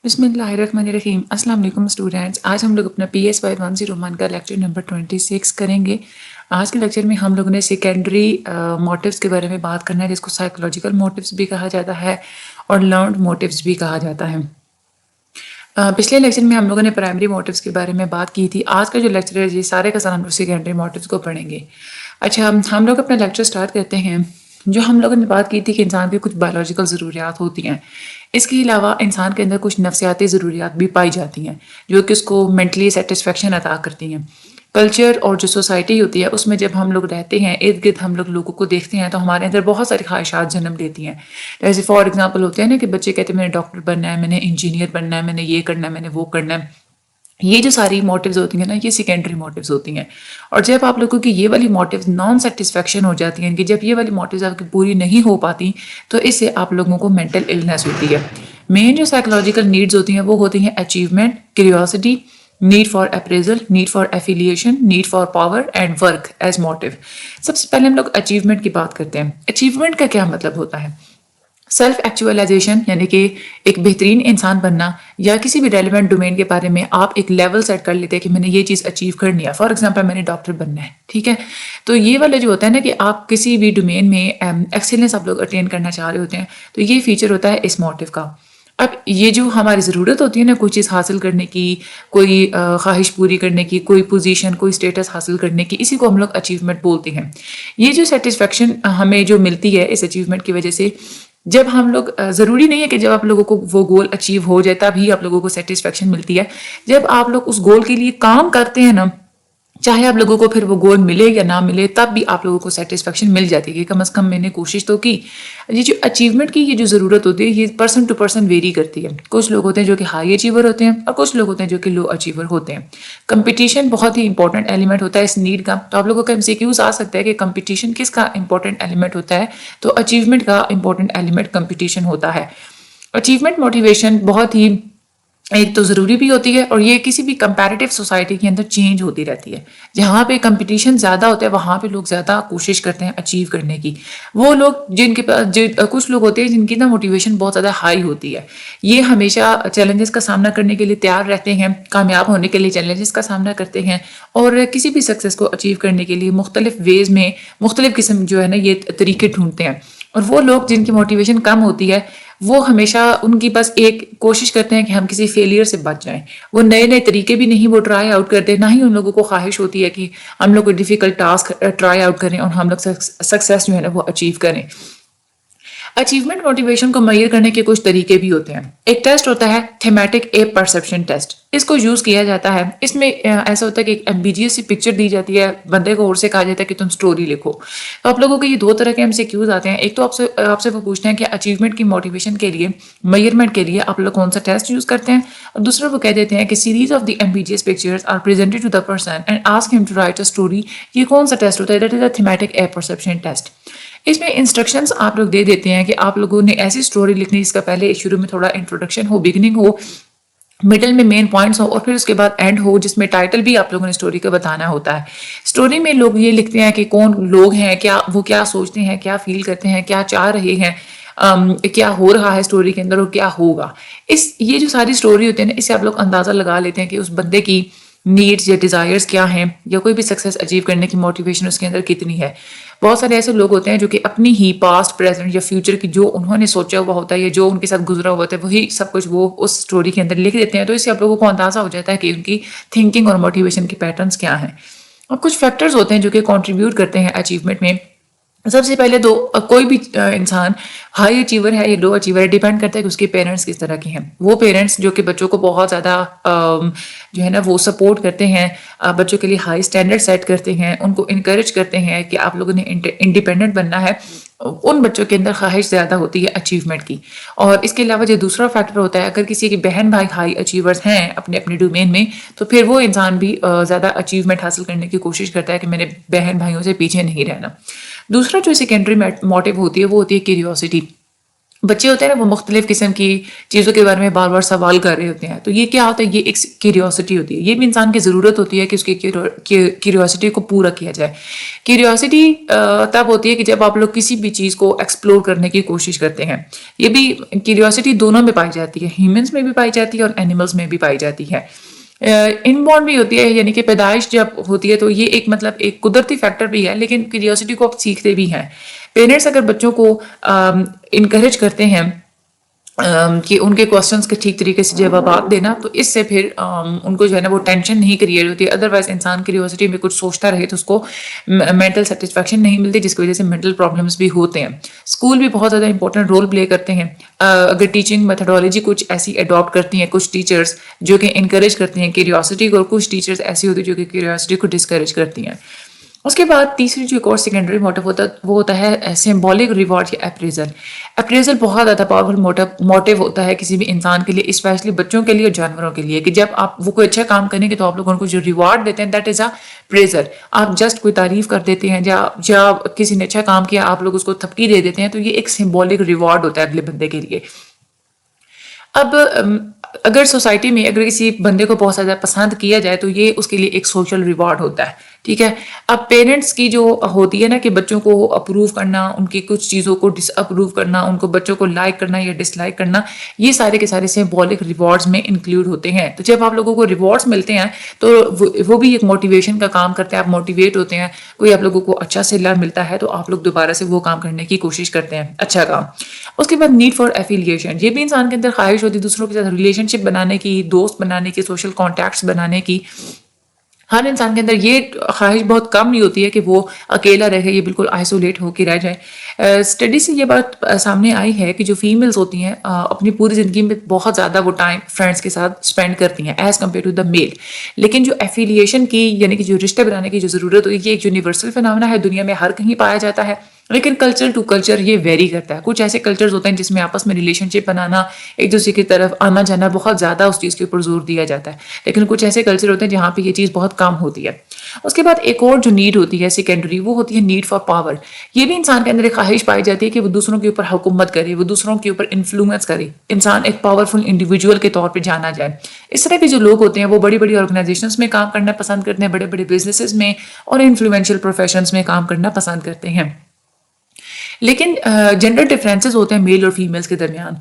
بسم اللہ الرحمن الرحیم۔ السلام علیکم اسٹوڈینٹس، آج ہم لوگ اپنا PSY 101 کا لیکچر نمبر 26 کریں گے۔ آج کے لیکچر میں ہم لوگوں نے سیکنڈری موٹیوز کے بارے میں بات کرنا ہے، جس کو سائیکولوجیکل موٹیوز بھی کہا جاتا ہے اور لرنڈ موٹیوز بھی کہا جاتا ہے۔ پچھلے لیکچر میں ہم لوگوں نے پرائمری موٹیوز کے بارے میں بات کی تھی۔ آج کا جو لیکچر ہے یہ سارے کا سارا ہم لوگ سیکنڈری موٹیوز کو پڑھیں گے۔ اچھا، ہم لوگ اپنا لیکچر سٹارٹ کرتے ہیں۔ جو ہم لوگوں نے بات کی تھی کہ انسان کی کچھ بایولوجیکل ضروریات ہوتی ہیں، اس کے علاوہ انسان کے اندر کچھ نفسیاتی ضروریات بھی پائی جاتی ہیں جو کہ اس کو مینٹلی سیٹسفیکشن عطا کرتی ہیں۔ کلچر اور جو سوسائٹی ہوتی ہے اس میں جب ہم لوگ رہتے ہیں، ارد گرد ہم لوگوں کو دیکھتے ہیں تو ہمارے اندر بہت ساری خواہشات جنم لیتی ہیں۔ جیسے فار ایگزامپل ہوتے ہیں نا کہ بچے کہتے ہیں میں نے ڈاکٹر بننا ہے، میں نے انجینئر بننا ہے، میں نے یہ کرنا ہے، میں نے وہ کرنا ہے۔ یہ جو ساری موٹیوز ہوتی ہیں نا، یہ سیکنڈری موٹیوز ہوتی ہیں۔ اور جب آپ لوگوں کی یہ والی موٹیوز نان سیٹسفیکشن ہو جاتی ہیں کہ جب یہ والی موٹیوز آپ کی پوری نہیں ہو پاتی تو اس سے آپ لوگوں کو مینٹل النیس ہوتی ہے۔ مین جو سائیکولوجیکل نیڈز ہوتی ہیں وہ ہوتی ہیں achievement, curiosity, need for appraisal, need for affiliation, need for power and work as motive. سب سے پہلے ہم لوگ اچیومنٹ کی بات کرتے ہیں۔ اچیومنٹ کا کیا مطلب ہوتا ہے؟ سیلف ایکچوئلائزیشن، یعنی کہ ایک بہترین انسان بننا، یا کسی بھی ریلیونٹ ڈومین کے بارے میں آپ ایک لیول سیٹ کر لیتے ہیں کہ میں نے یہ چیز اچیو کرنی ہے۔ فار ایگزامپل میں نے ڈاکٹر بننا ہے، ٹھیک ہے؟ تو یہ والا جو ہوتا ہے نا کہ آپ کسی بھی ڈومین میں ایکسیلنس آپ لوگ اٹین کرنا چاہ رہے ہوتے ہیں، تو یہ فیچر ہوتا ہے اس موٹیو کا۔ اب یہ جو ہماری ضرورت ہوتی ہے نا کوئی چیز حاصل کرنے کی، کوئی خواہش پوری کرنے کی، کوئی پوزیشن، کوئی اسٹیٹس حاصل کرنے کی، اسی کو ہم لوگ اچیومنٹ بولتے ہیں۔ یہ جو سیٹسفیکشن ہمیں جو ملتی ہے اس اچیومنٹ کی وجہ سے، جب ہم لوگ ضروری نہیں ہے کہ جب آپ لوگوں کو وہ گول اچیو ہو جائے تب ہی آپ لوگوں کو سیٹسفیکشن ملتی ہے۔ جب آپ لوگ اس گول کے لیے کام کرتے ہیں نا، چاہے آپ لوگوں کو پھر وہ گول ملے یا نہ ملے، تب بھی آپ لوگوں کو سیٹسفیکشن مل جاتی ہے کہ کم از کم میں نے کوشش تو کی۔ یہ جو اچیومنٹ کی یہ جو ضرورت ہوتی ہے یہ پرسن ٹو پرسن ویری کرتی ہے۔ کچھ لوگ ہوتے ہیں جو کہ ہائی اچیور ہوتے ہیں اور کچھ لوگ ہوتے ہیں جو کہ لو اچیور ہوتے ہیں۔ کمپٹیشن بہت ہی امپورٹنٹ ایلیمنٹ ہوتا ہے اس نیڈ کا۔ تو آپ لوگوں کا MCQs آ سکتا ہے کہ کمپٹیشن کس کا امپورٹنٹ ایلیمنٹ ہوتا ہے، تو اچیومنٹ کا امپورٹنٹ ایلیمنٹ کمپٹیشن ہوتا ہے۔ اچیومنٹ موٹیویشن بہت ہی ایک تو ضروری بھی ہوتی ہے، اور یہ کسی بھی کمپیریٹیو سوسائٹی کے اندر چینج ہوتی رہتی ہے۔ جہاں پہ کمپٹیشن زیادہ ہوتا ہے وہاں پہ لوگ زیادہ کوشش کرتے ہیں اچیو کرنے کی۔ وہ لوگ جن کے پاس کچھ لوگ ہوتے ہیں جن کی نا موٹیویشن بہت زیادہ ہائی ہوتی ہے، یہ ہمیشہ چیلنجز کا سامنا کرنے کے لیے تیار رہتے ہیں، کامیاب ہونے کے لیے چیلنجز کا سامنا کرتے ہیں، اور کسی بھی سکسیس کو اچیو کرنے کے لیے مختلف ویز میں مختلف قسم جو ہے نا یہ طریقے ڈھونڈتے ہیں۔ اور وہ لوگ جن کی موٹیویشن کم ہوتی ہے وہ ہمیشہ ان کی بس ایک کوشش کرتے ہیں کہ ہم کسی فیلئر سے بچ جائیں۔ وہ نئے نئے طریقے بھی نہیں وہ ٹرائی آؤٹ کرتے، نہ ہی ان لوگوں کو خواہش ہوتی ہے کہ ہم لوگ کوئی ڈیفیکلٹ ٹاسک ٹرائی آؤٹ کریں اور ہم لوگ سکسیس جو ہے نا وہ اچیو کریں۔ اچیومنٹ موٹیویشن کو میئر کرنے کے کچھ طریقے بھی ہوتے ہیں۔ ایک ٹیسٹ ہوتا ہے تھیمیٹک ایپ پرسپشن ٹیسٹ، اس کو یوز کیا جاتا ہے۔ اس میں ایسا ہوتا ہے کہ ایک ایمبیجیس سی پکچر دی جاتی ہے، بندے کو اور سے کہا جاتا ہے کہ تم سٹوری لکھو۔ تو آپ لوگوں کے یہ دو طرح کے MCQs آتے ہیں۔ ایک تو آپ سے وہ پوچھتے ہیں کہ اچیومنٹ کی موٹیویشن کے لیے، میئرمنٹ کے لیے آپ لوگ کون سا ٹیسٹ یوز کرتے ہیں، اور دوسرا وہ کہہ دیتے ہیں کہ series of the ambiguous pictures are presented to the person and ask him to write a story. یہ کون سا ٹیسٹ ہوتا ہے؟ That is a thematic apperception test. اس میں انسٹرکشنز آپ لوگ دے دیتے ہیں کہ آپ لوگوں نے ایسی سٹوری لکھنی جس کا پہلے شروع میں تھوڑا انٹروڈکشن ہو، بگننگ ہو، مڈل میں مین پوائنٹس ہو، اور پھر اس کے بعد اینڈ ہو جس میں ٹائٹل بھی آپ لوگوں نے سٹوری کا بتانا ہوتا ہے۔ سٹوری میں لوگ یہ لکھتے ہیں کہ کون لوگ ہیں، وہ کیا سوچتے ہیں، کیا فیل کرتے ہیں، کیا چاہ رہے ہیں، کیا ہو رہا ہے سٹوری کے اندر اور کیا ہوگا۔ یہ جو ساری سٹوری ہوتی ہے نا، اس سے آپ لوگ اندازہ لگا لیتے ہیں کہ اس بندے کی نیڈز یا ڈیزائرز کیا ہیں، یا کوئی بھی سکسیس اچیو کرنے کی موٹیویشن اس کے اندر کتنی ہے۔ بہت سارے ایسے لوگ ہوتے ہیں جو کہ اپنی ہی پاسٹ، پریزنٹ یا فیوچر کی جو انہوں نے سوچا ہوا ہوتا ہے یا جو ان کے ساتھ گزرا ہوا ہوتا ہے وہی سب کچھ وہ اس سٹوری کے اندر لکھ دیتے ہیں۔ تو اس سے آپ لوگوں کو اندازہ ہو جاتا ہے کہ ان کی تھنکنگ اور موٹیویشن کے پیٹرنس کیا ہیں۔ اور کچھ فیکٹرز ہوتے ہیں جو کہ کنٹریبیوٹ کرتے ہیں اچیومنٹ میں۔ سب سے پہلے تو کوئی بھی انسان ہائی اچیور ہے یا لو اچیور ہے، ڈیپینڈ کرتا ہے کہ اس کے پیرنٹس کس طرح کے ہیں۔ وہ پیرنٹس جو کہ بچوں کو بہت زیادہ جو ہے نا وہ سپورٹ کرتے ہیں، بچوں کے لیے ہائی اسٹینڈرڈ سیٹ کرتے ہیں، ان کو انکریج کرتے ہیں کہ آپ لوگوں نے انڈیپینڈنٹ بننا ہے، ان بچوں کے اندر خواہش زیادہ ہوتی ہے اچیومنٹ کی۔ اور اس کے علاوہ جو دوسرا فیکٹر ہوتا ہے، اگر کسی کی بہن بھائی ہائی اچیورز ہیں اپنے اپنے ڈومین میں، تو پھر وہ انسان بھی زیادہ اچیومنٹ حاصل کرنے کی کوشش کرتا ہے کہ میں نے بہن بھائیوں سے پیچھے نہیں رہنا۔ دوسرا جو سیکنڈری موٹیو ہوتی ہے وہ ہوتی ہے کیوریوسٹی۔ بچے ہوتے ہیں نا وہ مختلف قسم کی چیزوں کے بارے میں بار بار سوال کر رہے ہوتے ہیں، تو یہ کیا ہوتا ہے، یہ ایک کیوریوسٹی ہوتی ہے، یہ بھی انسان کی ضرورت ہوتی ہے کہ اس کی کیوریوسٹی کو پورا کیا جائے۔ کیوریوسٹی تب ہوتی ہے کہ جب آپ لوگ کسی بھی چیز کو ایکسپلور کرنے کی کوشش کرتے ہیں۔ یہ بھی کیوریوسٹی دونوں میں پائی جاتی ہے، ہیومنس میں بھی پائی جاتی ہے اور اینیملس میں بھی پائی جاتی ہے۔ ان بورن بھی ہوتی ہے، یعنی کہ پیدائش جب ہوتی ہے تو یہ ایک مطلب ایک قدرتی فیکٹر بھی ہے، لیکن کیوریوسٹی کو آپ سیکھتے بھی ہیں۔ پیرنٹس اگر بچوں کو انکریج کرتے ہیں کہ ان کے کوسچنس کے ٹھیک طریقے سے جوابات دینا، تو اس سے پھر ان کو جو ہے نا وہ ٹینشن نہیں کریٹ ہوتی ہے۔ ادروائز انسان کیوریوسٹی میں کچھ سوچتا رہے تو اس کو مینٹل سیٹسفیکشن نہیں ملتی، جس کی وجہ سے مینٹل پرابلمس بھی ہوتے ہیں۔ اسکول بھی بہت زیادہ امپورٹنٹ رول پلے کرتے ہیں۔ اگر ٹیچنگ میتھڈالوجی کچھ ایسی اڈاپٹ کرتی ہیں کچھ ٹیچرز جو کہ انکریج کرتی ہیں کیوریوسٹی کو، اور کچھ ٹیچرز ایسی ہوتی ہیں جو کہ کیوریوسٹی کو ڈسکریج کرتی ہیں۔ اس کے بعد تیسری جو ایک اور سیکنڈری موٹیو ہوتا ہے وہ ہوتا ہے سمبولک ریوارڈ یا اپریزل۔ اپریزل بہت زیادہ پاورفل موٹیو ہوتا ہے کسی بھی انسان کے لیے، اسپیشلی بچوں کے لیے اور جانوروں کے لیے، کہ جب آپ وہ کوئی اچھا کام کریں گے تو آپ لوگ ان کو جو ریوارڈ دیتے ہیں دیٹ از اے پریزل۔ آپ جسٹ کوئی تعریف کر دیتے ہیں یا کسی نے اچھا کام کیا آپ لوگ اس کو تھپکی دے دیتے ہیں، تو یہ ایک سمبولک ریوارڈ ہوتا ہے اگلے بندے کے لیے۔ اب اگر سوسائٹی میں اگر کسی بندے کو بہت زیادہ پسند کیا جائے تو یہ اس کے لیے ایک سوشل ریوارڈ ہوتا ہے، ٹھیک ہے۔ اب پیرنٹس کی جو ہوتی ہے نا کہ بچوں کو اپروو کرنا، ان کی کچھ چیزوں کو ڈس اپروو کرنا، ان کو بچوں کو لائک کرنا یا ڈس لائک کرنا، یہ سارے کے سارے سمبولک ریوارڈز میں انکلوڈ ہوتے ہیں۔ تو جب آپ لوگوں کو ریوارڈز ملتے ہیں تو وہ بھی ایک موٹیویشن کا کام کرتے ہیں، آپ موٹیویٹ ہوتے ہیں، کوئی آپ لوگوں کو اچھا سلا ملتا ہے تو آپ لوگ دوبارہ سے وہ کام کرنے کی کوشش کرتے ہیں، اچھا کام۔ اس کے بعد نیڈ فار ایفیلیشن، یہ بھی انسان کے اندر خواہش ہوتی ہے دوسروں کے ساتھ ریلیشن شپ بنانے کی، دوست بنانے کی، سوشل کانٹیکٹس بنانے کی۔ ہر انسان کے اندر یہ خواہش بہت کم نہیں ہوتی ہے کہ وہ اکیلا رہے، یہ بالکل آئسولیٹ ہو کے رہ جائے۔ اسٹڈی سے یہ بات سامنے آئی ہے کہ جو فیمیلز ہوتی ہیں اپنی پوری زندگی میں بہت زیادہ وہ ٹائم فرینڈس کے ساتھ اسپینڈ کرتی ہیں ایز کمپیئر ٹو دا میل، لیکن جو ایفیلیشن کی یعنی کہ جو رشتے بنانے کی جو ضرورت ہوتی ہے یہ ایک یونیورسل فینامنا ہے، دنیا میں ہر کہیں پایا جاتا ہے، لیکن کلچر ٹو کلچر یہ ویری کرتا ہے۔ کچھ ایسے کلچرز ہوتے ہیں جس میں آپس میں ریلیشن شپ بنانا، ایک دوسرے کی طرف آنا جانا بہت زیادہ اس چیز کے اوپر زور دیا جاتا ہے، لیکن کچھ ایسے کلچر ہوتے ہیں جہاں پہ یہ چیز بہت کم ہوتی ہے۔ اس کے بعد ایک اور جو نیڈ ہوتی ہے سیکنڈری، وہ ہوتی ہے نیڈ فار پاور۔ یہ بھی انسان کے اندر ایک خواہش پائی جاتی ہے کہ وہ دوسروں کے اوپر حکومت کرے، وہ دوسروں کے اوپر انفلوئنس کرے، انسان ایک پاورفل انڈیویجول کے طور پہ جانا جائے۔ اس طرح کے جو لوگ ہوتے ہیں وہ بڑی بڑی آرگنائزیشنز میں کام کرنا پسند کرتے ہیں، بڑے بڑے بزنسز میں اور انفلوئنشل پروفیشنز میں کام کرنا پسند کرتے ہیں۔ لیکن جینڈر ڈفرینسز ہوتے ہیں میل اور فیمیلز کے درمیان۔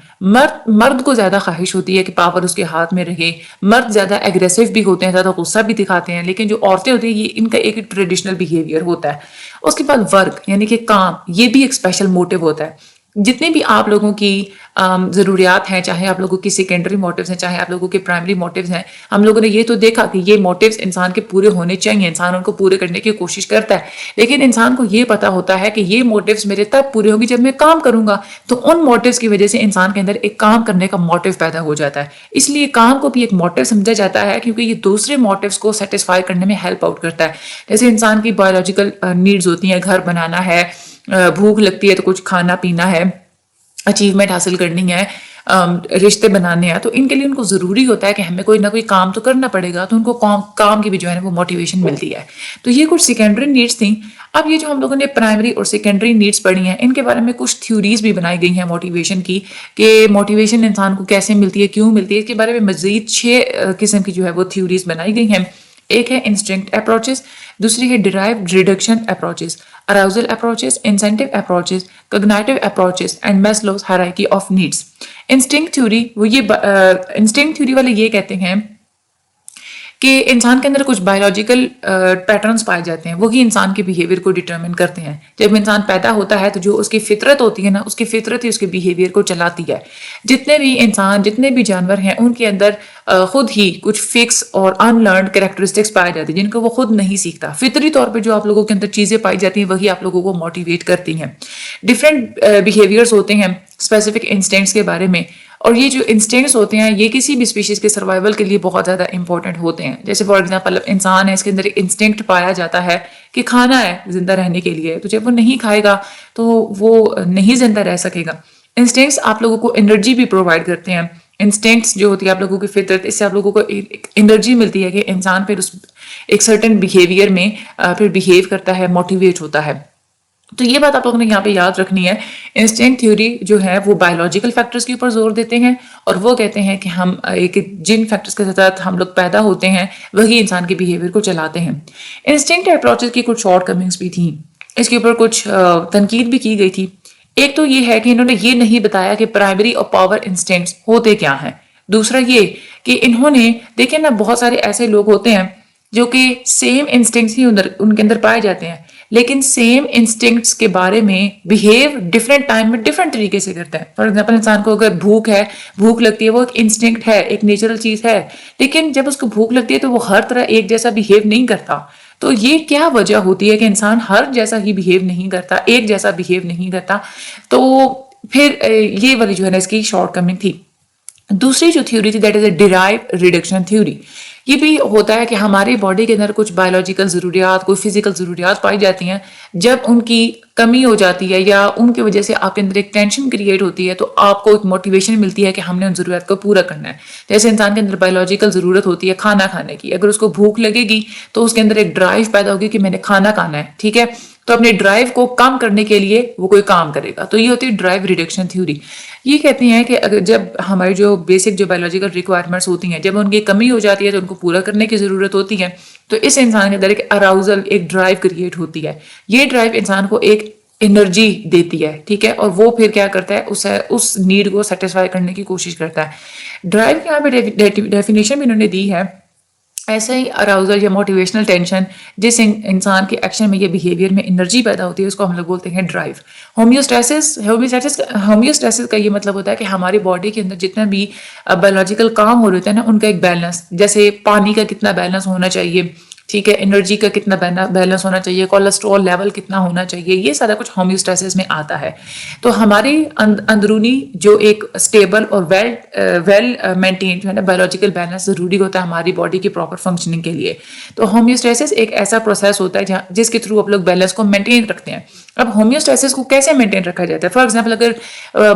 مرد کو زیادہ خواہش ہوتی ہے کہ پاور اس کے ہاتھ میں رہے، مرد زیادہ ایگریسو بھی ہوتے ہیں، زیادہ غصہ بھی دکھاتے ہیں، لیکن جو عورتیں ہوتی ہیں یہ ان کا ایک ٹریڈیشنل بیہیویئر ہوتا ہے۔ اس کے بعد ورک یعنی کہ کام، یہ بھی ایک اسپیشل موٹیو ہوتا ہے۔ جتنے بھی آپ لوگوں کی ضروریات ہیں، چاہے آپ لوگوں کی سیکنڈری موٹیوز ہیں چاہے آپ لوگوں کے پرائمری موٹیوز ہیں، ہم لوگوں نے یہ تو دیکھا کہ یہ موٹیوز انسان کے پورے ہونے چاہیے، انسان ان کو پورے کرنے کی کوشش کرتا ہے، لیکن انسان کو یہ پتا ہوتا ہے کہ یہ موٹیوز میرے تب پورے ہوں گے جب میں کام کروں گا۔ تو ان موٹیوز کی وجہ سے انسان کے اندر ایک کام کرنے کا موٹیو پیدا ہو جاتا ہے، اس لیے کام کو بھی ایک موٹیو سمجھا جاتا ہے کیونکہ یہ دوسرے موٹیوز کو سیٹسفائی کرنے میں ہیلپ آؤٹ کرتا ہے۔ جیسے انسان کی بایولوجیکل نیڈز ہوتی ہیں، گھر بنانا ہے، بھوک لگتی ہے تو کچھ کھانا پینا ہے، اچیومنٹ حاصل کرنی ہے، رشتے بنانے ہیں، تو ان کے لیے ان کو ضروری ہوتا ہے کہ ہمیں کوئی نہ کوئی کام تو کرنا پڑے گا، تو ان کو کام کی بھی جو ہے نا وہ موٹیویشن ملتی ہے۔ تو یہ کچھ سیکنڈری نیڈس تھیں۔ اب یہ جو ہم لوگوں نے پرائمری اور سیکنڈری نیڈس پڑھی ہیں ان کے بارے میں کچھ تھیوریز بھی بنائی گئی ہیں موٹیویشن کی، کہ موٹیویشن انسان کو کیسے ملتی ہے، کیوں ملتی ہے، اس کے بارے میں مزید 6 قسم کی جو ہے وہ تھیوریز بنائی گئی ہیں۔ ایک ہے انسٹنکٹ اپروچز، دوسری ہے derived reduction approaches, arousal approaches, incentive approaches, cognitive approaches and Maslow's hierarchy of needs. Instinct theory والے یہ کہتے ہیں کہ انسان کے اندر کچھ بایولوجیکل پیٹرنز پائے جاتے ہیں، وہی انسان کے بیہیویئر کو ڈیٹرمن کرتے ہیں۔ جب انسان پیدا ہوتا ہے تو جو اس کی فطرت ہوتی ہے نا، اس کی فطرت ہی اس کے بیہیویئر کو چلاتی ہے۔ جتنے بھی انسان، جتنے بھی جانور ہیں، ان کے اندر خود ہی کچھ فکس اور ان لرنڈ کریکٹرسٹکس پائے جاتی ہیں جن کو وہ خود نہیں سیکھتا۔ فطری طور پہ جو آپ لوگوں کے اندر چیزیں پائی جاتی ہیں وہی آپ لوگوں کو موٹیویٹ کرتی ہیں۔ ڈفرینٹ بیہیویئرس ہوتے ہیں اسپیسیفک انسٹنکٹس کے بارے میں، اور یہ جو انسٹنکٹس ہوتے ہیں یہ کسی بھی اسپیشیز کے سروائیول کے لیے بہت زیادہ امپورٹنٹ ہوتے ہیں۔ جیسے فار ایگزامپل انسان ہے، اس کے اندر ایک انسٹنکٹ پایا جاتا ہے کہ کھانا ہے زندہ رہنے کے لیے، تو جب وہ نہیں کھائے گا تو وہ نہیں زندہ رہ سکے گا۔ انسٹنکٹس آپ لوگوں کو انرجی بھی پرووائڈ کرتے ہیں۔ انسٹنکٹس جو ہوتی ہے آپ لوگوں کی فطرت، اس سے آپ لوگوں کو ایک انرجی ملتی ہے کہ انسان پھر اس ایک سرٹن بیہیویئر میں پھر بیہیو کرتا ہے، موٹیویٹ ہوتا ہے۔ تو یہ بات آپ لوگوں نے یہاں پہ یاد رکھنی ہے. انسٹنکٹ تھیوری جو ہے وہ بایولوجیکل فیکٹرز کے اوپر زور دیتے ہیں اور وہ کہتے ہیں کہ ہم جن فیکٹرز کے تحت ہم لوگ پیدا ہوتے ہیں وہی انسان کے بیہیویئر کو چلاتے ہیں. انسٹنکٹ اپروچز کی کچھ شارٹ کمنگس بھی تھیں, اس کے اوپر کچھ تنقید بھی کی گئی تھی. ایک تو یہ ہے کہ انہوں نے یہ نہیں بتایا کہ پرائمری اور پاور انسٹنکٹس ہوتے کیا ہیں. دوسرا یہ کہ انہوں نے دیکھیں نا, بہت سارے ایسے لوگ ہوتے ہیں جو کہ سیم انسٹنکٹس ہی ان کے اندر پائے جاتے ہیں, لیکن سیم انسٹنکٹس کے بارے میں بیہیو ڈفرینٹ ٹائم میں ڈفرینٹ طریقے سے کرتا ہے. فار ایگزامپل انسان کو اگر بھوک لگتی ہے, وہ ایک انسٹنکٹ ہے, ایک نیچرل چیز ہے, لیکن جب اس کو بھوک لگتی ہے تو وہ ہر طرح ایک جیسا بیہیو نہیں کرتا. تو یہ کیا وجہ ہوتی ہے کہ انسان ہر جیسا ہی بیہیو نہیں کرتا, ایک جیسا بیہیو نہیں کرتا؟ تو پھر یہ والی جو ہے نا اس کی شارٹ کمنگ تھی. دوسری جو تھیوری تھی that is a derive reduction theory. یہ بھی ہوتا ہے کہ ہماری باڈی کے اندر کچھ بایولوجیکل ضروریات, کوئی فزیکل ضروریات پائی جاتی ہیں, جب ان کی کمی ہو جاتی ہے یا ان کی وجہ سے آپ کے اندر ایک ٹینشن کریٹ ہوتی ہے تو آپ کو ایک موٹیویشن ملتی ہے کہ ہم نے ان ضروریات کو پورا کرنا ہے. جیسے انسان کے اندر بایولوجیکل ضرورت ہوتی ہے کھانا کھانے کی, اگر اس کو بھوک لگے گی تو اس کے اندر ایک ڈرائیو پیدا ہوگی کہ میں نے کھانا کھانا ہے, ٹھیک ہے, تو اپنے ڈرائیو کو کم کرنے کے لیے وہ کوئی کام کرے گا. تو یہ ہوتی ہے ڈرائیو ریڈکشن تھیوری. یہ کہتی ہیں کہ اگر جب ہماری جو بیسک جو بایولوجیکل ریکوائرمنٹس ہوتی ہیں, جب ان کی کمی ہو جاتی ہے تو ان کو پورا کرنے کی ضرورت ہوتی ہے, تو اس انسان کے اندر ایک اراؤزل, ایک ڈرائیو کریٹ ہوتی ہے. یہ ڈرائیو انسان کو ایک انرجی دیتی ہے, ٹھیک ہے, اور وہ پھر کیا کرتا ہے, اس نیڈ کو سیٹسفائی کرنے کی کوشش کرتا ہے. ڈرائیو کی یہاں پہ ڈیفینیشن بھی انہوں نے دی ہے. ایسا ہی اراؤزل یا موٹیویشنل ٹینشن جس انسان کے ایکشن میں یا بیہیویئر میں انرجی پیدا ہوتی ہے, اس کو ہم لوگ بولتے ہیں ڈرائیو. ہومیوسٹیسس کا یہ مطلب ہوتا ہے کہ ہماری باڈی کے اندر جتنا بھی بایولوجیکل کام ہو رہے ہوتے ہیں نا, ان کا ایک بیلنس, جیسے پانی کا کتنا بیلنس ہونا چاہیے, ٹھیک ہے, انرجی کا کتنا بیلنس ہونا چاہیے, کولیسٹرول لیول کتنا ہونا چاہیے, یہ سارا کچھ ہومیوسٹیسس میں آتا ہے. تو ہماری اندرونی جو ایک اسٹیبل اور ویل مینٹین جو ہے نا بایولوجیکل بیلنس ضروری ہوتا ہے ہماری باڈی کی پراپر فنکشننگ کے لیے. تو ہومیوسٹیسس ایک ایسا پروسیس ہوتا ہے جس کے تھرو آپ لوگ بیلنس کو مینٹین رکھتے ہیں. اب ہومیوسٹیسس کو کیسے مینٹین رکھا جاتا ہے؟ فار ایگزامپل اگر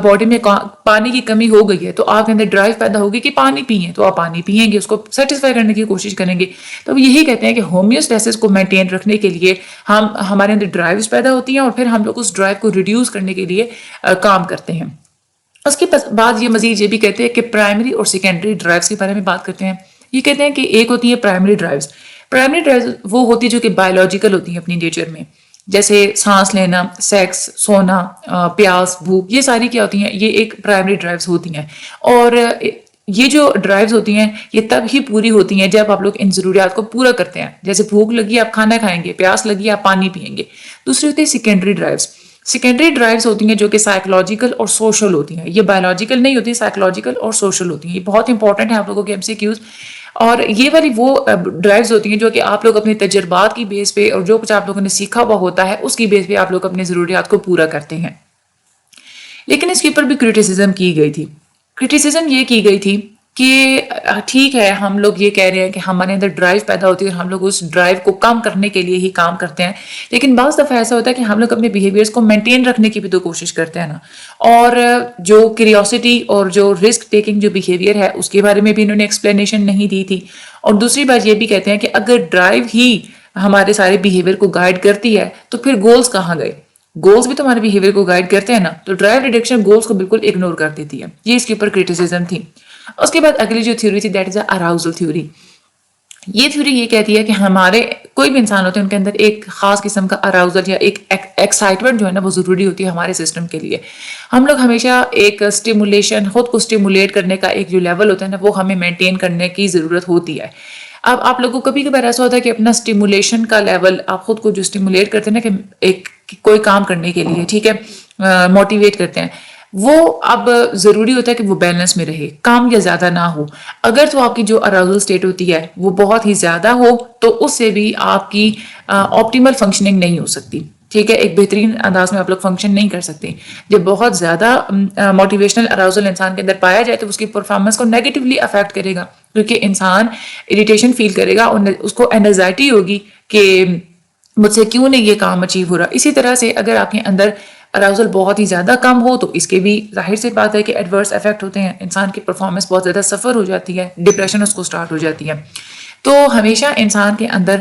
باڈی میں پانی کی کمی ہو گئی ہے تو آپ کے اندر ڈرائیو پیدا ہوگی کہ پانی پئیں, تو آپ پانی پئیں گے, اس کو سیٹسفائی کرنے کی کوشش کریں گے. تو یہی کہتے ہیں کہ ہومیوسٹیسس کو مینٹین رکھنے کے لیے ہمارے اندر ڈرائیوز پیدا ہوتی ہیں اور پھر ہم لوگ اس ڈرائیو کو ریڈیوس کرنے کے لیے کام کرتے ہیں. اس کے بعد یہ مزید یہ بھی کہتے ہیں کہ پرائمری اور سیکنڈری ڈرائیوز کے بارے میں بات کرتے ہیں. یہ کہتے ہیں کہ ایک ہوتی ہے پرائمری ڈرائیوز. پرائمری ڈرائیوز وہ ہوتی ہے جو کہ بایولوجیکل ہوتی ہیں اپنی نیچر میں, جیسے سانس لینا, سیکس, سونا, پیاس, بھوک, یہ ساری کیا ہوتی ہیں, یہ ایک پرائمری ڈرائیوز ہوتی ہیں. اور یہ جو ڈرائیوز ہوتی ہیں یہ تب ہی پوری ہوتی ہیں جب آپ لوگ ان ضروریات کو پورا کرتے ہیں. جیسے بھوک لگی آپ کھانا کھائیں گے, پیاس لگی آپ پانی پئیں گے. دوسری ہوتی ہے سیکنڈری ڈرائیوز. سیکنڈری ڈرائیوز ہوتی ہیں جو کہ سائیکولوجیکل اور سوشل ہوتی ہیں. یہ بایولوجیکل نہیں ہوتی, سائیکولوجیکل اور سوشل ہوتی ہیں. یہ بہت انپورٹنٹ ہے آپ لوگوں کے MCQs. اور یہ والی وہ ڈرائیوز ہوتی ہیں جو کہ آپ لوگ اپنے تجربات کی بیس پہ اور جو کچھ آپ لوگوں نے سیکھا ہوا ہوتا ہے اس کی بیس پہ آپ لوگ اپنے ضروریات کو پورا کرتے ہیں. لیکن اس کے اوپر بھی کرٹیسزم کی گئی تھی. کرٹیسزم یہ کی گئی تھی کہ ٹھیک ہے, ہم لوگ یہ کہہ رہے ہیں کہ ہمارے اندر ڈرائیو پیدا ہوتی ہے اور ہم لوگ اس ڈرائیو کو کم کرنے کے لیے ہی کام کرتے ہیں, لیکن بعض دفعہ ایسا ہوتا ہے کہ ہم لوگ اپنے بیہیویئرس کو مینٹین رکھنے کی بھی تو کوشش کرتے ہیں نا. اور جو کیوریوسٹی اور جو رسک ٹیکنگ جو بیہیویئر ہے اس کے بارے میں بھی انہوں نے ایکسپلینیشن نہیں دی تھی. اور دوسری بات یہ بھی کہتے ہیں کہ اگر ڈرائیو ہی ہمارے سارے بیہیویئر کو گائیڈ کرتی ہے تو پھر گولز کہاں گئے؟ گولز بھی تو ہمارے بیہیویئر کو گائیڈ کرتے ہیں نا. تو ڈرائیو ریڈکشن گولز کو بالکل اگنور کر دیتی ہے. یہ اس کے اوپر کرٹیسزم تھی. اس کے بعد اگلی جو تھیوری تھی دیٹ از اراؤزل تھیوری. یہ تھیوری یہ کہتی ہے کہ ہمارے کوئی بھی انسان ہوتے ہیں ان کے اندر ایک خاص قسم کا اراؤزل یا ایک ایکسائٹمنٹ جو ہے نا وہ ضروری ہوتی ہے ہمارے سسٹم کے لیے. ہم لوگ ہمیشہ ایک اسٹیمولیشن, خود کو اسٹیمولیٹ کرنے کا ایک جو لیول ہوتا ہے نا وہ ہمیں مینٹین کرنے کی ضرورت ہوتی ہے. اب آپ لوگوں کو کبھی کبھار ایسا ہوتا ہے کہ اپنا اسٹیمولیشن کا لیول, آپ خود کو جو اسٹیمولیٹ کرتے ہیں نا کہ ایک کوئی کام کرنے کے لیے, ٹھیک ہے, موٹیویٹ کرتے ہیں, وہ اب ضروری ہوتا ہے کہ وہ بیلنس میں رہے, کم یا زیادہ نہ ہو. اگر تو آپ کی جو اراؤزل اسٹیٹ ہوتی ہے وہ بہت ہی زیادہ ہو تو اس سے بھی آپ کی آپٹیمل فنکشننگ نہیں ہو سکتی, ٹھیک ہے, ایک بہترین انداز میں آپ لوگ فنکشن نہیں کر سکتے. جب بہت زیادہ موٹیویشنل اراؤزل انسان کے اندر پایا جائے تو اس کی پرفارمنس کو نیگیٹولی افیکٹ کرے گا, کیونکہ انسان اریٹیشن فیل کرے گا اور اس کو اینزائٹی ہوگی کہ مجھ سے کیوں نہیں یہ کام اچیو ہو رہا. اسی طرح سے اگر آپ کے اندر اراؤزل بہت ہی زیادہ کم ہو تو اس کے بھی ظاہر سی بات ہے کہ ایڈورس افیکٹ ہوتے ہیں, انسان کی پرفارمنس بہت زیادہ سفر ہو جاتی ہے, ڈپریشن اس کو سٹارٹ ہو جاتی ہے. تو ہمیشہ انسان کے اندر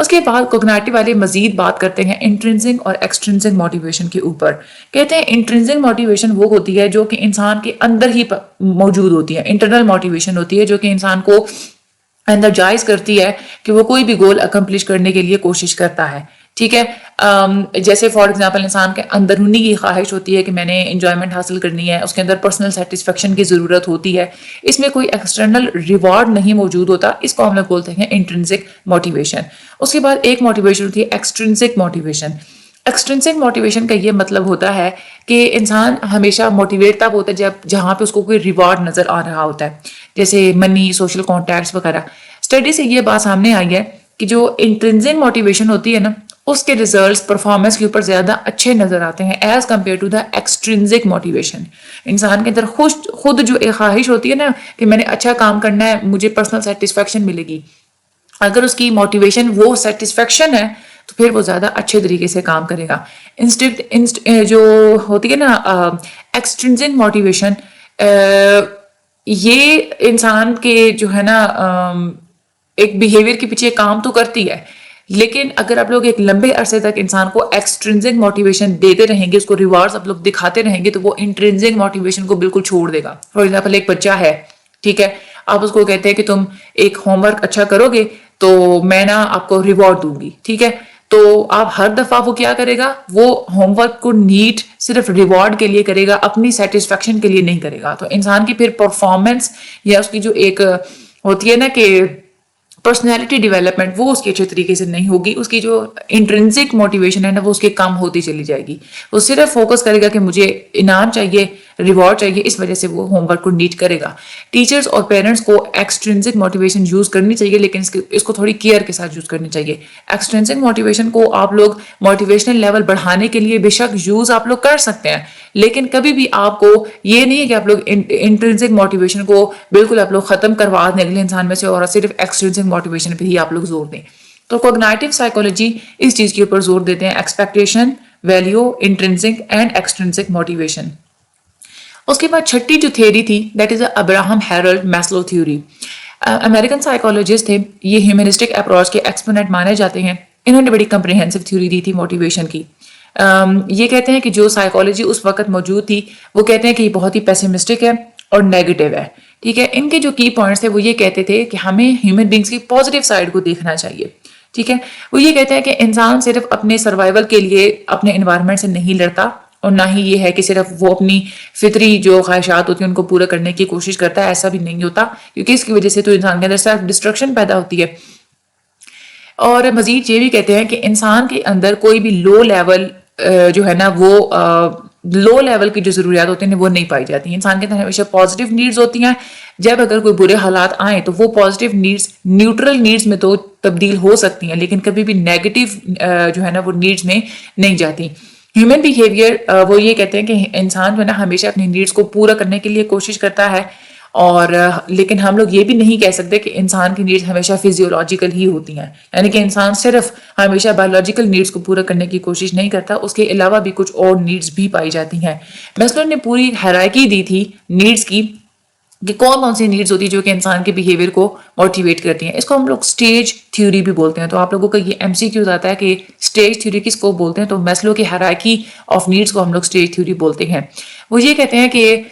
اس کے بعد کوگنیٹو والے مزید بات کرتے ہیں انٹرنسک اور ایکسٹرنسک موٹیویشن کے اوپر. کہتے ہیں انٹرنسک موٹیویشن وہ ہوتی ہے جو کہ انسان کے اندر ہی موجود ہوتی ہے، انٹرنل موٹیویشن ہوتی ہے جو کہ انسان کو اندر جائز کرتی ہے کہ وہ کوئی بھی گول اکمپلش کرنے کے لیے کوشش کرتا ہے. ٹھیک ہے، جیسے فار ایگزامپل انسان کے اندرونی کی خواہش ہوتی ہے کہ میں نے انجوائمنٹ حاصل کرنی ہے، اس کے اندر پرسنل سیٹسفیکشن کی ضرورت ہوتی ہے، اس میں کوئی ایکسٹرنل ریوارڈ نہیں موجود ہوتا، اس کو ہم لوگ بولتے ہیں انٹرنسک موٹیویشن. اس کے بعد ایک موٹیویشن ہوتی ہے ایکسٹرنسک موٹیویشن. ایکسٹرنسک موٹیویشن کا یہ مطلب ہوتا ہے کہ انسان ہمیشہ موٹیویٹ تب ہوتا ہے جہاں پہ اس کو کوئی ریوارڈ نظر آ رہا ہوتا ہے، جیسے منی، سوشل کانٹیکٹس وغیرہ. اسٹڈی سے یہ بات سامنے آئی ہے کہ جو انٹرنسک موٹیویشن ہوتی ہے نا، اس کے ریزلٹس پرفارمنس کے اوپر زیادہ اچھے نظر آتے ہیں as compare to the extrinsic motivation. انسان کے اندر خود جو ایک خواہش ہوتی ہے نا کہ میں نے اچھا کام کرنا ہے، مجھے پرسنل سیٹسفیکشن ملے گی، اگر اس کی موٹیویشن وہ سیٹسفیکشن ہے تو پھر وہ زیادہ اچھے طریقے سے کام کرے گا. جو ہوتی ہے نا ایکسٹرنسک موٹیویشن، یہ انسان کے جو ہے نا ایک بیہیویئر کے پیچھے کام تو کرتی ہے، لیکن اگر آپ لوگ ایک لمبے عرصے تک انسان کو ایکسٹرنسک موٹیویشن دیتے رہیں گے، اس کو ریوارڈز آپ لوگ دکھاتے رہیں گے، تو وہ انٹرنسک موٹیویشن کو بالکل چھوڑ دے گا. فار ایگزامپل ایک بچہ ہے، ٹھیک ہے، آپ اس کو کہتے ہیں کہ تم ایک ہوم ورک اچھا کرو گے تو میں نا آپ کو ریوارڈ دوں گی، ٹھیک ہے، تو آپ ہر دفعہ وہ کیا کرے گا، وہ ہوم ورک کو نیٹ صرف ریوارڈ کے لیے کرے گا، اپنی سیٹسفیکشن کے لیے نہیں کرے گا. تو انسان کی پھر پرفارمنس یا اس کی جو ایک ہوتی ہے نا کہ پرسنالٹی ڈیولپمنٹ، وہ اس کے اچھے طریقے سے نہیں ہوگی. اس کی جو انٹرنسک موٹیویشن ہے نا، وہ اس کے کم ہوتی چلی جائے گی. وہ صرف فوکس کرے گا کہ مجھے انعام چاہیے، ریوارڈ چاہیے، اس وجہ سے وہ ہوم ورک کو نیٹ کرے گا. ٹیچرز اور پیرنٹس کو ایکسٹرنسک موٹیویشن یوز کرنی چاہیے، لیکن اس کو تھوڑی کیئر کے ساتھ یوز کرنی چاہیے. ایکسٹرنسک موٹیویشن کو آپ لوگ موٹیویشنل لیول بڑھانے کے لیے بے شک یوز آپ لوگ کر سکتے ہیں، لیکن کبھی بھی آپ کو یہ نہیں ہے کہ آپ لوگ انٹرنسک موٹیویشن کو بالکل آپ لوگ ختم کروا دیں اگلے انسان میں سے اور صرف ایکسٹرنسک موٹیویشن پہ ہی آپ لوگ زور دیں. تو کوگنیٹو سائیکولوجی اس چیز کے اوپر زور دیتے ہیں، expectation, value, intrinsic and extrinsic motivation. اس کے بعد چھٹی جو تھیوری تھی، that is Abraham Harold Maslow theory. American psychologist تھے، یہ ہیومنسٹک اپروچ کے ایکسپوننٹ مانے جاتے ہیں. انہوں نے بڑی کمپریہنسو تھیوری دی تھی موٹیویشن کی. یہ کہتے ہیں کہ جو سائیکولوجی اس وقت موجود تھی، وہ کہتے ہیں کہ یہ بہت ہی پیسمسٹک ہے اور نیگیٹو ہے. ٹھیک ہے، ان کے جو کی پوائنٹس تھے وہ یہ کہتے تھے کہ ہمیں ہیومن بینگس کی پازیٹیو سائڈ کو دیکھنا چاہیے. ٹھیک ہے، وہ یہ کہتے ہیں کہ انسان صرف اپنے سروائیول کے لیے اپنے انوائرمنٹ سے نہیں لڑتا، اور نہ ہی یہ ہے کہ صرف وہ اپنی فطری جو خواہشات ہوتی ہیں ان کو پورا کرنے کی کوشش کرتا ہے. ایسا بھی نہیں ہوتا، کیونکہ اس کی وجہ سے تو انسان کے اندر سیلف ڈسٹرکشن پیدا ہوتی ہے. اور مزید یہ بھی کہتے ہیں کہ انسان کے اندر کوئی بھی لو لیول جو ہے نا، وہ لو لیول کی جو ضروریات ہوتی ہیں وہ نہیں پائی جاتی. انسان کے اندر ہمیشہ پازیٹیو نیڈز ہوتی ہیں. جب اگر کوئی برے حالات آئیں تو وہ پازیٹیو نیڈز نیوٹرل نیڈز میں تو تبدیل ہو سکتی ہیں، لیکن کبھی بھی نیگیٹو جو ہے نا وہ نیڈز میں نہیں جاتی. ہیومن بیہیویئر، وہ یہ کہتے ہیں کہ انسان جو ہے نا ہمیشہ اپنی نیڈز کو پورا کرنے کے لیے کوشش کرتا ہے، اور لیکن ہم لوگ یہ بھی نہیں کہہ سکتے کہ انسان کی نیڈز ہمیشہ فزیولوجیکل ہی ہوتی ہیں. یعنی کہ انسان صرف ہمیشہ بایولوجیکل نیڈز کو پورا کرنے کی کوشش نہیں کرتا، اس کے علاوہ بھی کچھ اور نیڈز بھی پائی جاتی ہیں. میسلو نے پوری ہیرارکی دی تھی نیڈز کی کہ کون سی نیڈز ہوتی ہے جو کہ انسان کے بیہیویئر کو موٹیویٹ کرتی ہیں. اس کو ہم لوگ اسٹیج تھیوری بھی بولتے ہیں. تو آپ لوگوں کا یہ ایم سی کیوز آتا ہے کہ اسٹیج تھیوری کس کو بولتے ہیں، تو میسلو کی ہیرارکی آف نیڈز کو ہم لوگ اسٹیج تھیوری بولتے ہیں. وہ یہ کہتے ہیں کہ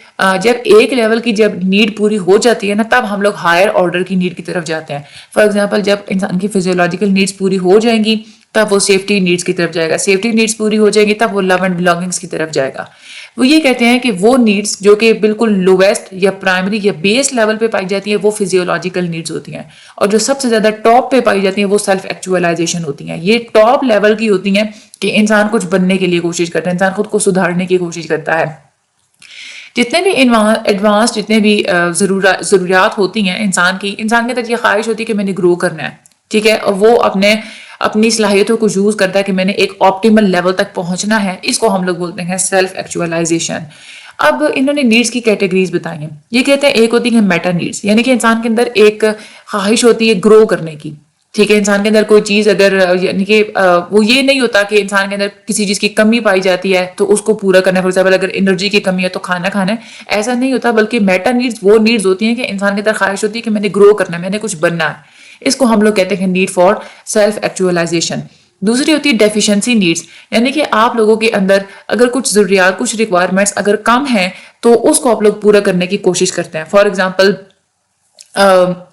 جب ایک لیول کی جب نیڈ پوری ہو جاتی ہے نا، تب ہم لوگ ہائر آرڈر کی نیڈ کی طرف جاتے ہیں. فار ایگزامپل جب انسان کی فزیولوجیکل نیڈز پوری ہو جائیں گی تب وہ سیفٹی نیڈز کی طرف جائے گا، سیفٹی نیڈز پوری ہو جائیں گی تب وہ لو اینڈ بلانگنگس کی طرف جائے گا. وہ یہ کہتے ہیں کہ وہ نیڈز جو کہ بالکل لویسٹ یا پرائمری یا بیس لیول پہ پائی جاتی ہیں وہ فزیولوجیکل نیڈز ہوتی ہیں، اور جو سب سے زیادہ ٹاپ پہ پائی جاتی ہیں وہ سیلف ایکچوئلائزیشن ہوتی ہیں. یہ ٹاپ لیول کی ہوتی ہیں کہ انسان کچھ بننے کے لیے کوشش کرتا ہے، انسان خود کو سدھارنے کی کوشش کرتا ہے. جتنے بھی ایڈوانس جتنے بھی ضروریات ہوتی ہیں انسان کے اندر یہ خواہش ہوتی ہے کہ میں نے گرو کرنا ہے. ٹھیک ہے، اور وہ اپنی صلاحیتوں کو یوز کرتا ہے کہ میں نے ایک آپٹیمل لیول تک پہنچنا ہے. اس کو ہم لوگ بولتے ہیں سیلف ایکچوئلائزیشن. اب انہوں نے نیڈز کی کیٹیگریز بتائی ہیں. یہ کہتے ہیں ایک ہوتی ہے میٹا نیڈز، یعنی کہ انسان کے اندر ایک خواہش ہوتی ہے گرو کرنے کی. ٹھیک ہے، انسان کے اندر کوئی چیز اگر یعنی کہ وہ یہ نہیں ہوتا کہ انسان کے اندر کسی چیز کی کمی پائی جاتی ہے تو اس کو پورا کرنا ہے. فار ایگزامپل اگر انرجی کی کمی ہے تو کھانا ہے، ایسا نہیں ہوتا، بلکہ میٹا نیڈز وہ نیڈز ہوتی ہیں کہ انسان کے اندر خواہش ہوتی ہے کہ میں نے گرو کرنا ہے، میں نے کچھ بننا ہے. اس کو ہم لوگ کہتے ہیں نیڈ فار سیلف ایکچولائزیشن. دوسری ہوتی ہے ڈیفیشنسی نیڈس، یعنی کہ آپ لوگوں کے اندر اگر کچھ ضروریات، کچھ ریکوائرمنٹس اگر کم ہیں تو اس کو آپ لوگ پورا کرنے کی کوشش کرتے ہیں. فار ایگزامپل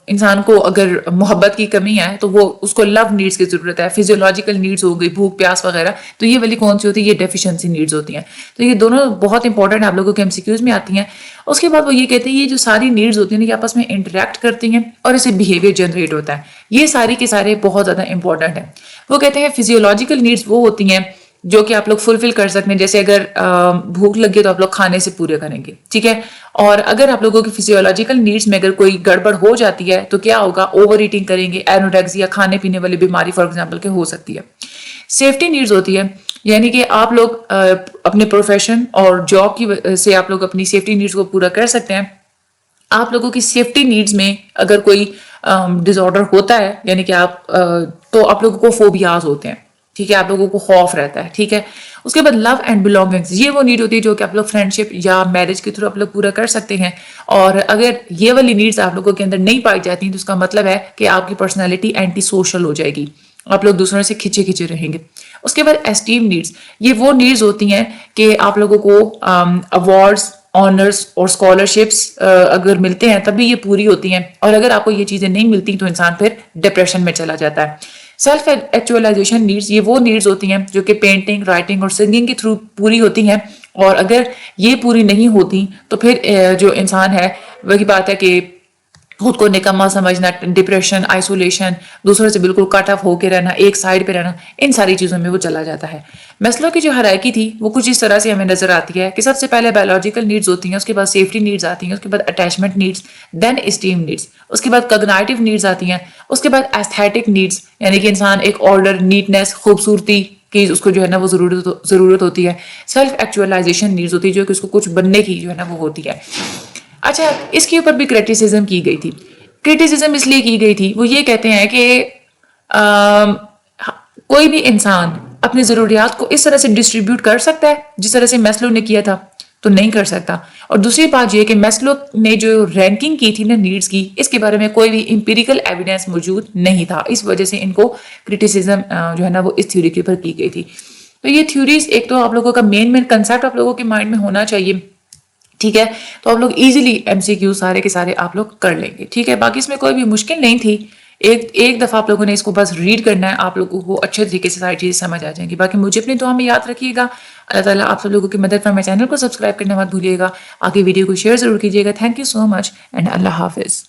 انسان کو اگر محبت کی کمی ہے تو وہ اس کو لو نیڈس کی ضرورت ہے، فزیولوجیکل نیڈس ہو گئی، بھوک پیاس وغیرہ، تو یہ والی کون سی ہوتی ہے؟ یہ ڈیفیشنسی نیڈس ہوتی ہیں. تو یہ دونوں بہت انپورٹنٹ آپ لوگوں کے MCQs میں آتی ہیں. اس کے بعد وہ یہ کہتے ہیں یہ جو ساری نیڈس ہوتی ہیں یہ آپس میں انٹریکٹ کرتی ہیں اور اسے بیہیویئر جنریٹ ہوتا ہے. یہ ساری کے سارے بہت زیادہ امپورٹنٹ ہیں. وہ کہتے ہیں فزیولوجیکل نیڈس وہ ہوتی ہیں جو کہ آپ لوگ فلفل کر سکتے ہیں، جیسے اگر بھوک لگے تو آپ لوگ کھانے سے پورے کریں گے، ٹھیک ہے. اور اگر آپ لوگوں کی فزیولوجیکل نیڈس میں اگر کوئی گڑبڑ ہو جاتی ہے تو کیا ہوگا؟ اوور ایٹنگ کریں گے، اینوریکسیا، کھانے پینے والی بیماری فار ایگزامپل کے ہو سکتی ہے. سیفٹی نیڈس ہوتی ہے، یعنی کہ آپ لوگ اپنے پروفیشن اور جاب کی سے آپ لوگ اپنی سیفٹی نیڈس کو پورا کر سکتے ہیں. آپ لوگوں کی سیفٹی نیڈس میں اگر کوئی ڈس آرڈر ہوتا ہے، یعنی کہ تو آپ لوگوں کو فوبیاز ہوتے ہیں، ٹھیک ہے، آپ لوگوں کو خوف رہتا ہے، ٹھیک ہے. اس کے بعد لو اینڈ بلونگنگس، یہ وہ نیڈ ہوتی ہے جو کہ آپ لوگ فرینڈشپ یا میرج کے تھرو آپ لوگ پورا کر سکتے ہیں. اور اگر یہ والی نیڈس آپ لوگوں کے اندر نہیں پائی جاتی تو اس کا مطلب ہے کہ آپ کی پرسنالٹی اینٹی سوشل ہو جائے گی، آپ لوگ دوسروں سے کھچے کھچے رہیں گے. اس کے بعد اسٹیم نیڈس، یہ وہ نیڈس ہوتی ہیں کہ آپ لوگوں کو ایوارڈس، آنرس اور اسکالرشپس اگر ملتے ہیں تبھی یہ پوری ہوتی ہیں، اور اگر آپ کو یہ چیزیں نہیں ملتی تو انسان پھر ڈپریشن میں چلا جاتا ہے. سیلف ایکچولائزیشن نیڈس، یہ وہ نیڈس ہوتی ہیں جو کہ پینٹنگ، رائٹنگ اور سنگنگ کے تھرو پوری ہوتی ہیں، اور اگر یہ پوری نہیں ہوتی تو پھر جو انسان ہے وہی بات ہے کہ خود کو نکما سمجھنا، ڈپریشن، آئسولیشن، دوسروں سے بالکل کٹ آف ہو کے رہنا، ایک سائڈ پہ رہنا، ان ساری چیزوں میں وہ چلا جاتا ہے. میسلو کی جو ہیرارکی تھی وہ کچھ اس طرح سے ہمیں نظر آتی ہے کہ سب سے پہلے بایولوجیکل نیڈس ہوتی ہیں، اس کے بعد سیفٹی نیڈس آتی ہیں، اس کے بعد اٹیچمنٹ نیڈس، دین اسٹیم نیڈس، اس کے بعد کگنائٹیو نیڈس آتی ہیں، اس کے بعد ایستھیٹک نیڈس، یعنی کہ انسان ایک آرڈر، نیٹنس، خوبصورتی کی اس کو جو ہے نا وہ ضرورت ہوتی ہے. سیلف ایکچولائزیشن نیڈس ہوتی ہے جو کہ اس کو کچھ بننے کی جو ہے نا وہ ہوتی ہے. اچھا، اس کے اوپر بھی کرٹیسزم کی گئی تھی. کرٹیسزم اس لیے کی گئی تھی، وہ یہ کہتے ہیں کہ کوئی بھی انسان اپنی ضروریات کو اس طرح سے ڈسٹریبیوٹ کر سکتا ہے جس طرح سے میسلو نے کیا تھا؟ تو نہیں کر سکتا. اور دوسری بات یہ کہ میسلو نے جو رینکنگ کی تھی نا نیڈس کی، اس کے بارے میں کوئی بھی امپیریکل ایویڈنس موجود نہیں تھا، اس وجہ سے ان کو کرٹیسزم جو ہے نا وہ اس تھیوری کے اوپر کی گئی تھی. تو یہ تھیوریز ایک تو آپ لوگوں کا مین کنسیپٹ آپ لوگوں کے مائنڈ میں ہونا چاہیے، ٹھیک ہے. تو آپ لوگ ایزیلی MCQ سارے کے سارے آپ لوگ کر لیں گے، ٹھیک ہے. باقی اس میں کوئی بھی مشکل نہیں تھی، ایک دفعہ آپ لوگوں نے اس کو بس ریڈ کرنا ہے، آپ لوگوں کو اچھے طریقے سے ساری چیزیں سمجھ آ جائیں گی. باقی مجھے اپنی دعا میں یاد رکھیے گا. اللہ تعالیٰ آپ سب لوگوں کی مدد فرمائے. چینل کو سبسکرائب کرنا مت بھولیے گا، آگے ویڈیو کو شیئر ضرور کیجیے گا. Thank you so much and اللہ حافظ.